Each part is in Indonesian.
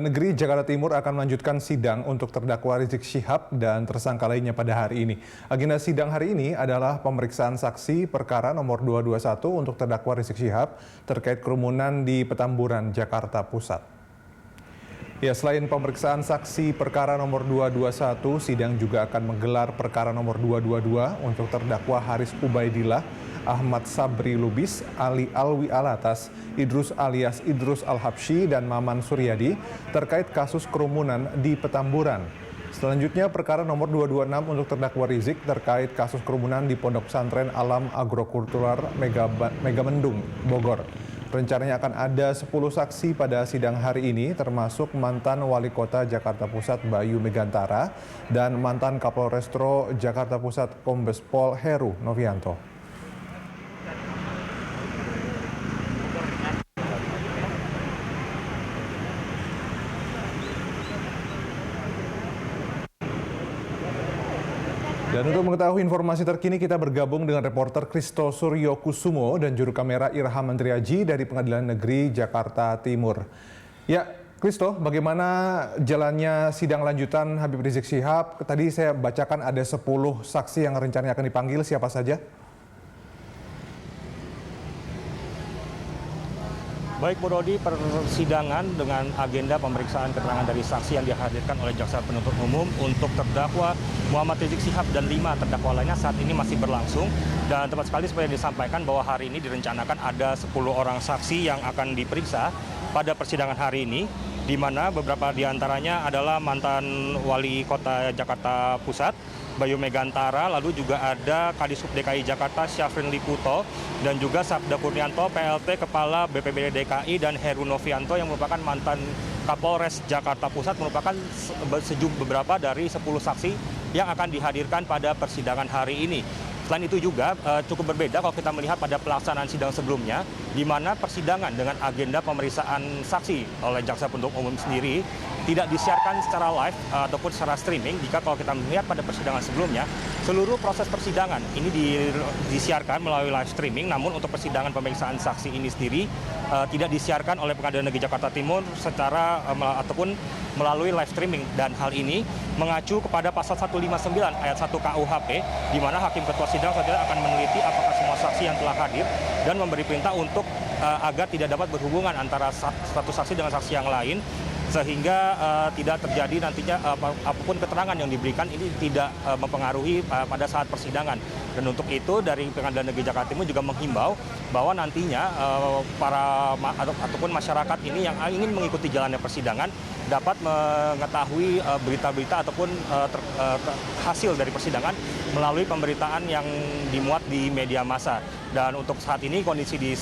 Negeri Jakarta Timur akan melanjutkan sidang untuk terdakwa Rizik Syihab dan tersangka lainnya pada hari ini. Agenda sidang hari ini adalah pemeriksaan saksi perkara nomor 221 untuk terdakwa Rizik Syihab terkait kerumunan di Petamburan, Jakarta Pusat. Ya, selain pemeriksaan saksi perkara nomor 221, sidang juga akan menggelar perkara nomor 222 untuk terdakwa Haris Ubaidillah, Ahmad Sabri Lubis, Ali Alwi Alatas, Idrus alias Idrus Al-Habsyi, dan Maman Suryadi terkait kasus kerumunan di Petamburan. Selanjutnya perkara nomor 226 untuk terdakwa Rizik terkait kasus kerumunan di Pondok Pesantren Alam Agrokultural Megamendung, Bogor. Rencananya akan ada 10 saksi pada sidang hari ini, termasuk mantan Wali Kota Jakarta Pusat Bayu Megantara dan mantan Kapolrestro Jakarta Pusat Kombes Pol Heru Novianto. Dan untuk mengetahui informasi terkini, kita bergabung dengan reporter Christo Suryo Kusumo dan juru kamera Irham Mandriaji dari Pengadilan Negeri Jakarta Timur. Ya, Christo, bagaimana jalannya sidang lanjutan Habib Rizik Syihab? Tadi saya bacakan ada 10 saksi yang rencananya akan dipanggil, siapa saja? Baik, Bu Rodi, persidangan dengan agenda pemeriksaan keterangan dari saksi yang dihadirkan oleh Jaksa Penuntut Umum untuk terdakwa Muhammad Rizik Syihab dan 5 terdakwa lainnya saat ini masih berlangsung. Dan tepat sekali seperti yang disampaikan bahwa hari ini direncanakan ada 10 orang saksi yang akan diperiksa pada persidangan hari ini, di mana beberapa diantaranya adalah mantan Wali Kota Jakarta Pusat, Bayu Megantara, lalu juga ada Kadishub DKI Jakarta Syafrin Liputo, dan juga Sabda Kurnianto, PLT Kepala BPBD DKI, dan Heru Novianto yang merupakan mantan Kapolres Jakarta Pusat, merupakan beberapa dari 10 saksi yang akan dihadirkan pada persidangan hari ini. Selain itu juga cukup berbeda kalau kita melihat pada pelaksanaan sidang sebelumnya, di mana persidangan dengan agenda pemeriksaan saksi oleh Jaksa Penuntut Umum sendiri tidak disiarkan secara live ataupun secara streaming. Jika kalau kita melihat pada persidangan sebelumnya, seluruh proses persidangan ini disiarkan melalui live streaming, namun untuk persidangan pemeriksaan saksi ini sendiri tidak disiarkan oleh Pengadilan Negeri Jakarta Timur secara ataupun melalui live streaming. Dan hal ini mengacu kepada pasal 159 ayat 1 KUHP, di mana Hakim Ketua Sidang saja akan meneliti apakah semua saksi yang telah hadir dan memberi perintah untuk agar tidak dapat berhubungan antara satu saksi dengan saksi yang lain, sehingga tidak terjadi nantinya apapun keterangan yang diberikan ini tidak mempengaruhi pada saat persidangan. Dan untuk itu dari Pengadilan Negeri Jakarta Timur juga menghimbau bahwa nantinya para ataupun masyarakat ini yang ingin mengikuti jalannya persidangan dapat mengetahui berita-berita ataupun hasil dari persidangan melalui pemberitaan yang dimuat di media massa. Dan untuk saat ini kondisi di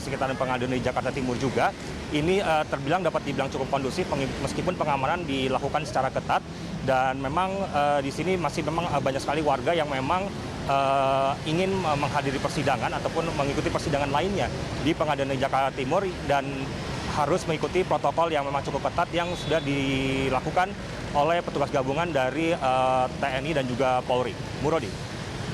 sekitaran Pengadilan Negeri Jakarta Timur juga ini dapat dibilang cukup kondusif meskipun pengamanan dilakukan secara ketat, dan memang di sini masih memang banyak sekali warga yang memang ingin menghadiri persidangan ataupun mengikuti persidangan lainnya di Pengadilan Negeri Jakarta Timur dan harus mengikuti protokol yang memang cukup ketat yang sudah dilakukan oleh petugas gabungan dari TNI dan juga Polri. Murodi.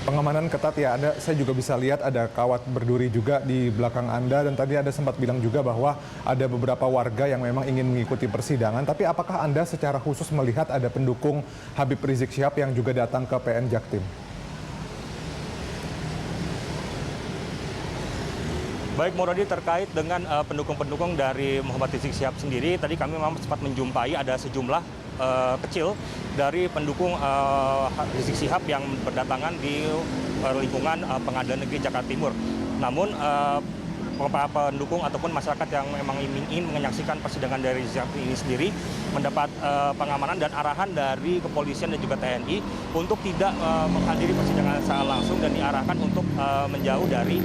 Pengamanan ketat ya, saya juga bisa lihat ada kawat berduri juga di belakang Anda, dan tadi Anda sempat bilang juga bahwa ada beberapa warga yang memang ingin mengikuti persidangan. Tapi apakah Anda secara khusus melihat ada pendukung Habib Rizik Syihab yang juga datang ke PN Jaktim? Baik, Muradi, terkait dengan pendukung-pendukung dari Muhammad Rizik Syihab sendiri, tadi kami memang sempat menjumpai ada sejumlah kecil dari pendukung Rizik Syihab yang berdatangan di lingkungan Pengadilan Negeri Jakarta Timur. Namun para pendukung ataupun masyarakat yang memang ingin menyaksikan persidangan dari Rizik Syihab ini sendiri mendapat pengamanan dan arahan dari kepolisian dan juga TNI untuk tidak menghadiri persidangan secara langsung dan diarahkan untuk menjauh dari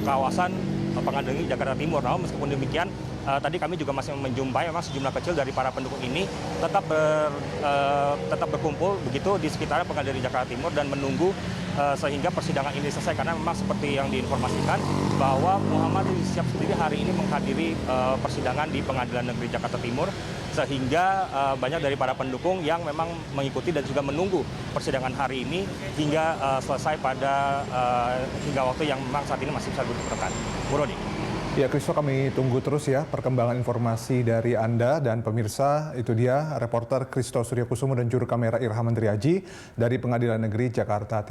kawasan Pengadilan Negeri Jakarta Timur. Namun meskipun demikian, tadi kami juga masih menjumpai memang sejumlah kecil dari para pendukung ini tetap berkumpul begitu di sekitar Pengadilan Negeri Jakarta Timur dan menunggu sehingga persidangan ini selesai, karena memang seperti yang diinformasikan bahwa Muhammad Rizik Syihab sendiri hari ini menghadiri persidangan di Pengadilan Negeri Jakarta Timur, sehingga banyak dari para pendukung yang memang mengikuti dan juga menunggu persidangan hari ini hingga selesai pada hingga waktu yang memang saat ini masih bisa diperlukan. Bu Rodi. Ya, Kristo, kami tunggu terus ya perkembangan informasi dari Anda dan pemirsa. Itu dia reporter Kristo Suryakusumo dan juru kamera Irham Mandriaji dari Pengadilan Negeri Jakarta.